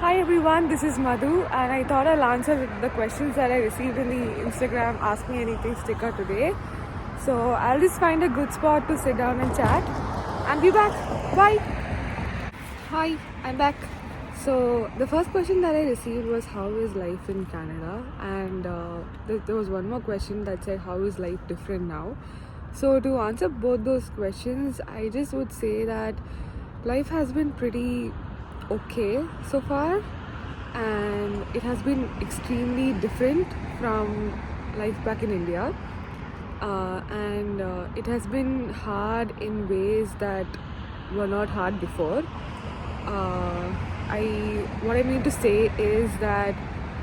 Hi everyone, this is Madhu, and I thought I'll answer the questions that I received in the Instagram Ask Me Anything sticker today. So I'll just find a good spot to sit down and chat and be back. Bye. Hi, I'm back. So the first question that I received was how is life in Canada, and there was one more question that said how is life different now. So to answer both those questions, I just would say that life has been pretty okay so far, and it has been extremely different from life back in India. And it has been hard in ways that were not hard before. Uh, what I mean to say is that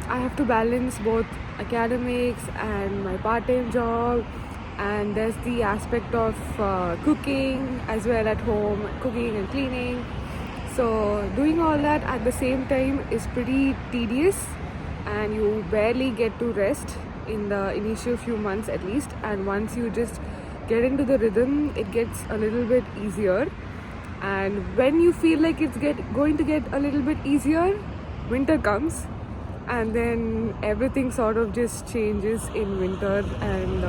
I have to balance both academics and my part-time job, and there's the aspect of cooking as well at home, cooking and cleaning. So doing all that at the same time is pretty tedious, and you barely get to rest in the initial few months at least. And once you just get into the rhythm, it gets a little bit easier. And when you feel like it's going to get a little bit easier, winter comes, and then everything sort of just changes in winter. And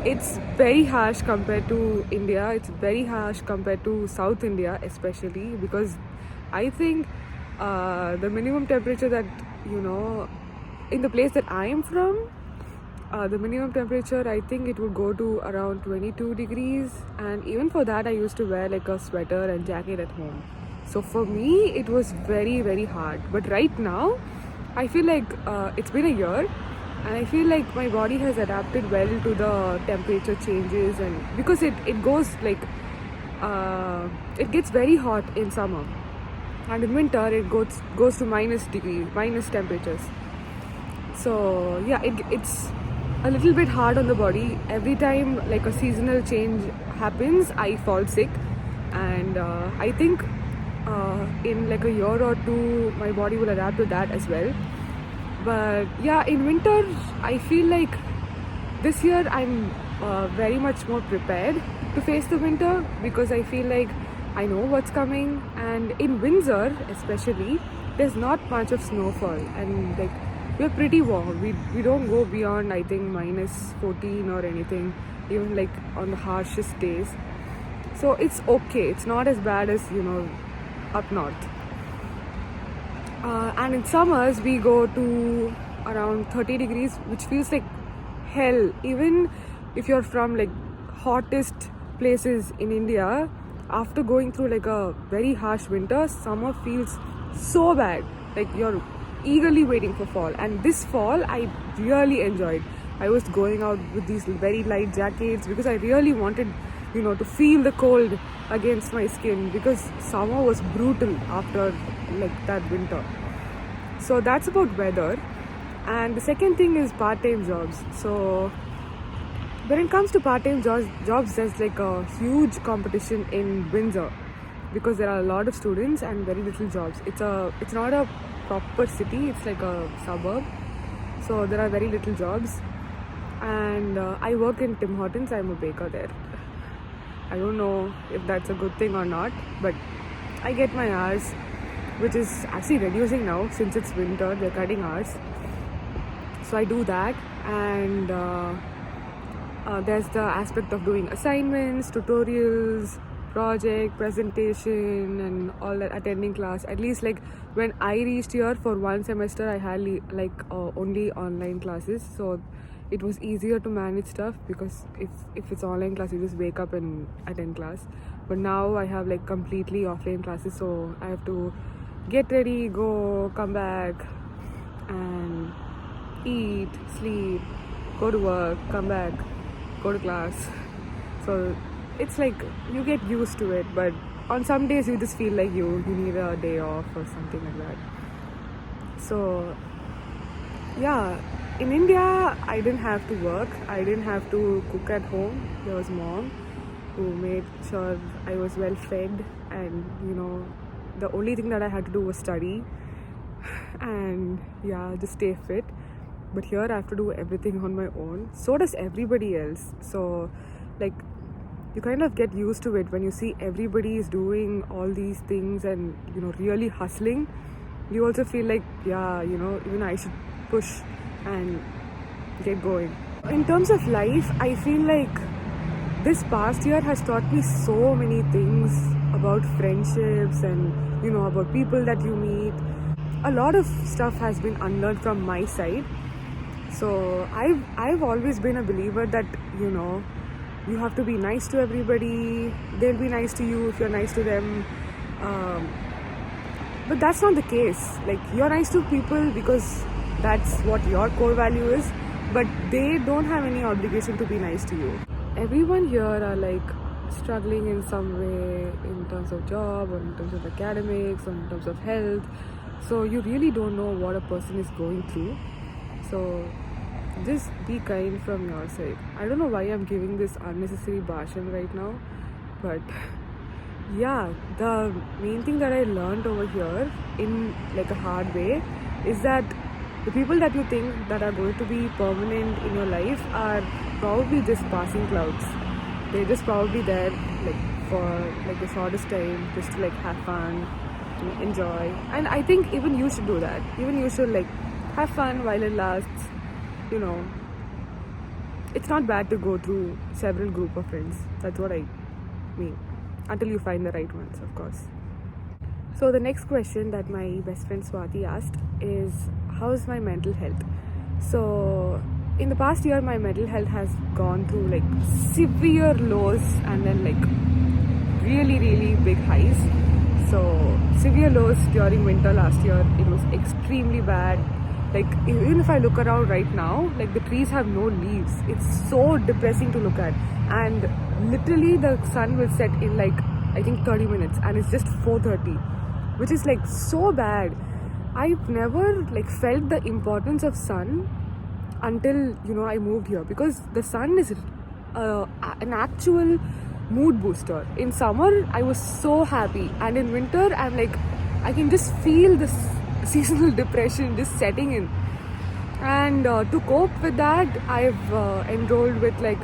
it's very harsh compared to India. It's very harsh compared to South India, especially because I think the minimum temperature that in the place that I am from, the minimum temperature, I think it would go to around 22 degrees, and even for that I used to wear like a sweater and jacket at home. So for me it was very very hard. But right now I feel like it's been a year, and I feel like my body has adapted well to the temperature changes. And because it goes like it gets very hot in summer, and in winter it goes to minus temperatures. So yeah, it's a little bit hard on the body. Every time like a seasonal change happens, I fall sick, and I think in like a year or two my body will adapt to that as well. But yeah, in winter I feel like this year I'm very much more prepared to face the winter, because I feel like I know what's coming. And in Windsor especially, there's not much of snowfall, and like we're pretty warm. We don't go beyond I think minus 14 or anything, even like on the harshest days. So it's okay. It's not as bad as up north. And in summers we go to around 30 degrees, which feels like hell. Even if you're from like hottest places in India, after going through like a very harsh winter, summer feels so bad. Like you're eagerly waiting for fall. And this fall I really enjoyed. I was going out with these very light jackets because I really wanted to feel the cold against my skin, because summer was brutal after like that winter. So that's about weather. And the second thing is part-time jobs. So when it comes to part-time jobs, there's like a huge competition in Windsor, because there are a lot of students and very little jobs. It's not a proper city, it's like a suburb. So there are very little jobs. And I work in Tim Hortons. I'm a baker there. I don't know if that's a good thing or not, but I get my hours, which is actually reducing now since it's winter. They're cutting hours, so I do that. And there's the aspect of doing assignments, tutorials, project presentation, and all that, attending class. At least like when I reached here for one semester, I had only online classes, so it was easier to manage stuff, because if it's online class you just wake up and attend class. But now I have like completely offline classes, so I have to get ready, go, come back, and eat, sleep, go to work, come back, go to class. So it's like you get used to it, but on some days you just feel like you need a day off or something like that. So yeah, in India I didn't have to work, I didn't have to cook at home. There was mom who made sure I was well fed, and the only thing that I had to do was study and yeah, just stay fit. But here I have to do everything on my own. So does everybody else. So like you kind of get used to it when you see everybody is doing all these things and really hustling. You also feel like, yeah, even I should push and get going. In terms of life, I feel like this past year has taught me so many things about friendships and about people that you meet. A lot of stuff has been unlearned from my side. So I've always been a believer that you have to be nice to everybody. They'll be nice to you if you're nice to them. But that's not the case. Like, you're nice to people because that's what your core value is, but they don't have any obligation to be nice to you. Everyone here are like struggling in some way in terms of job or in terms of academics or in terms of health. So you really don't know what a person is going through. So just be kind from your side. I don't know why I'm giving this unnecessary bhashan right now, but yeah, the main thing that I learned over here in like a hard way is that the people that you think that are going to be permanent in your life are probably just passing clouds. They're just probably there like for like the shortest time, just to like have fun, to enjoy. And I think even you should do that. Even you should like have fun while it lasts. It's not bad to go through several group of friends. That's what I mean. Until you find the right ones, of course. So the next question that my best friend Swati asked is, how's my mental health? So in the past year, my mental health has gone through like severe lows and then like really, really big highs. So severe lows during winter last year, it was extremely bad. Like, even if I look around right now, like the trees have no leaves. It's so depressing to look at. And literally the sun will set in like, I think 30 minutes and it's just 4:30, which is like so bad. I've never like felt the importance of sun until I moved here, because the sun is an actual mood booster. In summer I was so happy, and in winter I'm like, I can just feel this seasonal depression just setting in. And to cope with that, I've enrolled with like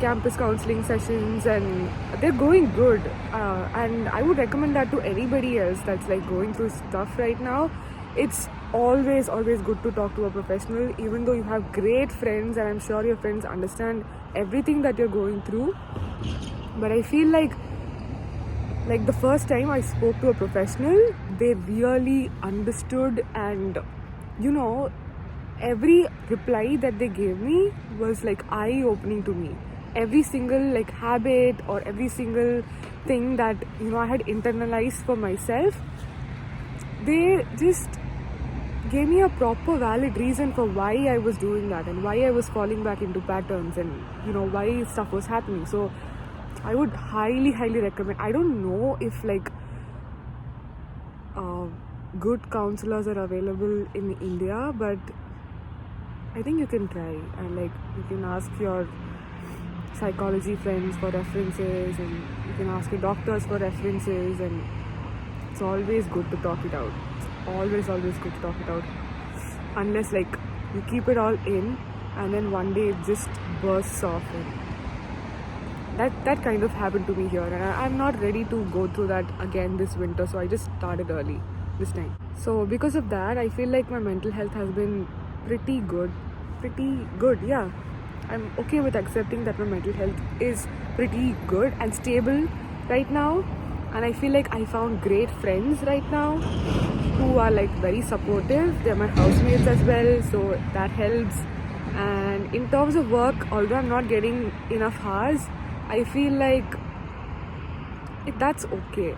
campus counseling sessions, and they're going good. And I would recommend that to anybody else that's like going through stuff right now. It's always good to talk to a professional, even though you have great friends, and I'm sure your friends understand everything that you're going through. But I feel like the first time I spoke to a professional, they really understood, and every reply that they gave me was like eye-opening to me. Every single like habit or every single thing that I had internalized for myself, they just gave me a proper valid reason for why I was doing that and why I was falling back into patterns, and why stuff was happening. So I would highly recommend. I don't know if like good counselors are available in India, but I think you can try, and like you can ask your psychology friends for references, and you can ask your doctors for references, and it's always good to talk it out. It's always good to talk it out, unless like you keep it all in and then one day it just bursts off. And that kind of happened to me here, and I'm not ready to go through that again this winter, so I just started early this time. So because of that, I feel like my mental health has been pretty good. Yeah, I'm okay with accepting that my mental health is pretty good and stable right now. And I feel like I found great friends right now who are like very supportive. They're my housemates as well, so that helps. And in terms of work, although I'm not getting enough hours, I feel like that's okay.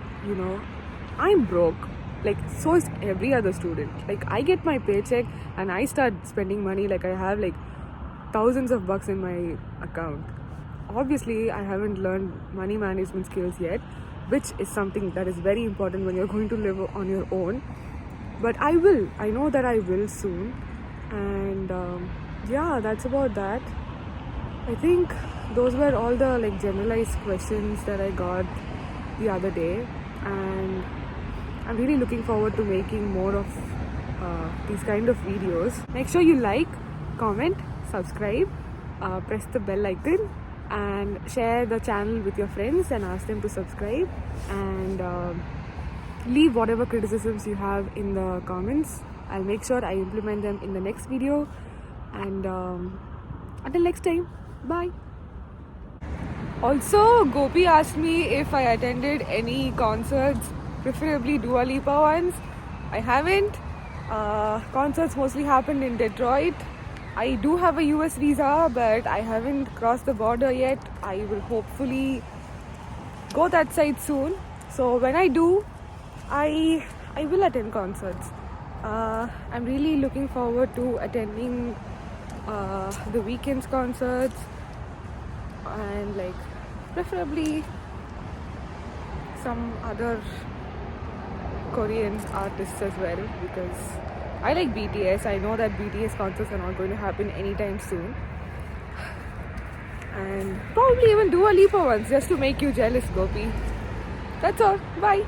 I'm broke, like so is every other student. Like, I get my paycheck and I start spending money. Like, I have like thousands of bucks in my account. Obviously I haven't learned money management skills yet, which is something that is very important when you're going to live on your own. But I know that I will soon. And yeah, that's about that. I think those were all the like generalized questions that I got the other day, and I'm really looking forward to making more of these kind of videos. Make sure you like, comment, subscribe, press the bell icon, and share the channel with your friends and ask them to subscribe, and leave whatever criticisms you have in the comments. I'll make sure I implement them in the next video, and until next time, bye. Also, Gopi asked me if I attended any concerts, preferably Dua Lipa ones. I haven't. Concerts mostly happened in Detroit. I do have a US visa, but I haven't crossed the border yet. I will hopefully go that side soon. So when I do, I will attend concerts. I'm really looking forward to attending the weekends concerts, and like preferably some other Korean artists as well, because I like BTS. I know that BTS concerts are not going to happen anytime soon, and probably even Dua Lipa ones, just to make you jealous, Gopi. That's all. Bye.